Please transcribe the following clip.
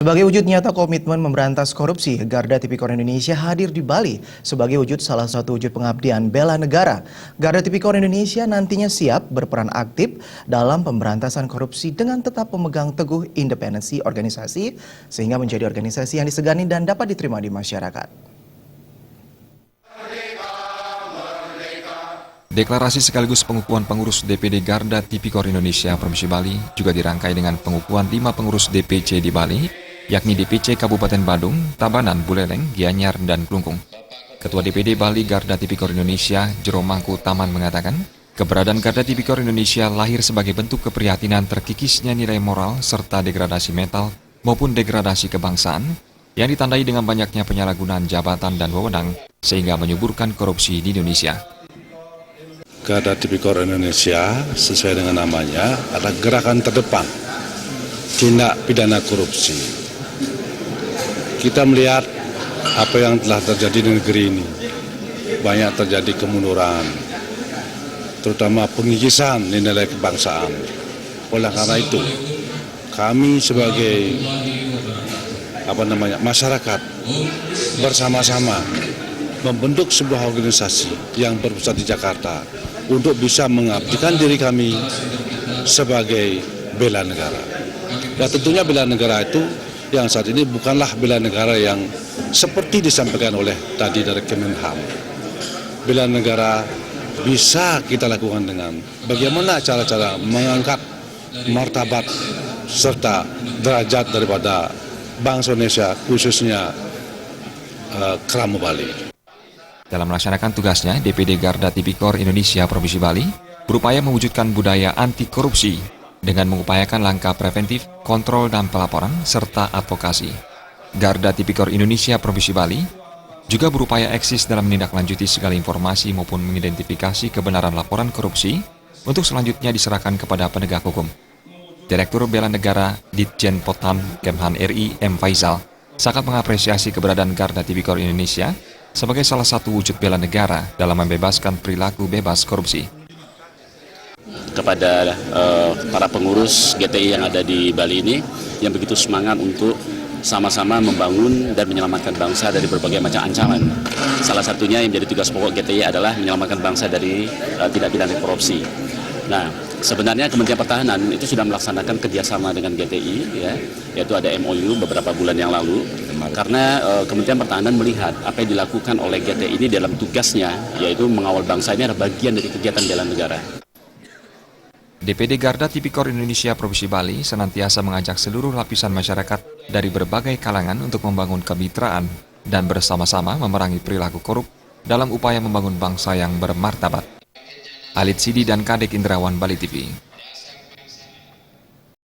Sebagai wujud nyata komitmen memberantas korupsi, Garda Tipikor Indonesia hadir di Bali sebagai wujud salah satu wujud pengabdian bela negara. Garda Tipikor Indonesia nantinya siap berperan aktif dalam pemberantasan korupsi dengan tetap memegang teguh independensi organisasi sehingga menjadi organisasi yang disegani dan dapat diterima di masyarakat. Deklarasi sekaligus pengukuhan pengurus DPD Garda Tipikor Indonesia Provinsi Bali juga dirangkai dengan pengukuhan 5 pengurus DPC di Bali, yakni DPC Kabupaten Badung, Tabanan, Buleleng, Gianyar, dan Klungkung. Ketua DPD Bali Garda Tipikor Indonesia, Jero Mangku Taman mengatakan, keberadaan Garda Tipikor Indonesia lahir sebagai bentuk keprihatinan terkikisnya nilai moral serta degradasi mental maupun degradasi kebangsaan yang ditandai dengan banyaknya penyalahgunaan jabatan dan wewenang sehingga menyuburkan korupsi di Indonesia. Garda Tipikor Indonesia sesuai dengan namanya adalah gerakan terdepan tindak pidana korupsi. Kita melihat apa yang telah terjadi di negeri ini, banyak terjadi kemunduran, terutama pengikisan nilai kebangsaan. Oleh karena itu, kami sebagai masyarakat bersama-sama membentuk sebuah organisasi yang berpusat di Jakarta untuk bisa mengabdikan diri kami sebagai bela negara. Dan tentunya bela negara itu yang saat ini bukanlah bela negara yang seperti disampaikan oleh tadi dari Kemenham. Bela negara bisa kita lakukan dengan bagaimana cara-cara mengangkat martabat serta derajat daripada bangsa Indonesia, khususnya Keramu Bali. Dalam melaksanakan tugasnya, DPD Garda Tipikor Indonesia Provinsi Bali berupaya mewujudkan budaya anti korupsi dengan mengupayakan langkah preventif, kontrol dan pelaporan, serta advokasi. Garda Tipikor Indonesia Provinsi Bali juga berupaya eksis dalam menindaklanjuti segala informasi maupun mengidentifikasi kebenaran laporan korupsi untuk selanjutnya diserahkan kepada penegak hukum. Direktur Bela Negara Ditjen Potham Kemhan RI M. Faisal sangat mengapresiasi keberadaan Garda Tipikor Indonesia sebagai salah satu wujud bela negara dalam membebaskan perilaku bebas korupsi. Kepada para pengurus GTI yang ada di Bali ini yang begitu semangat untuk sama-sama membangun dan menyelamatkan bangsa dari berbagai macam ancaman. Salah satunya yang menjadi tugas pokok GTI adalah menyelamatkan bangsa dari tindak pidana korupsi. Nah, sebenarnya Kementerian Pertahanan itu sudah melaksanakan kerjasama dengan GTI, yaitu ada MOU beberapa bulan yang lalu, karena Kementerian Pertahanan melihat apa yang dilakukan oleh GTI ini dalam tugasnya, yaitu mengawal bangsa ini adalah bagian dari kegiatan bela negara. DPD Garda Tipikor Indonesia Provinsi Bali senantiasa mengajak seluruh lapisan masyarakat dari berbagai kalangan untuk membangun kemitraan dan bersama-sama memerangi perilaku korup dalam upaya membangun bangsa yang bermartabat. Alit Sidi dan Kadek Indrawan, Bali TV.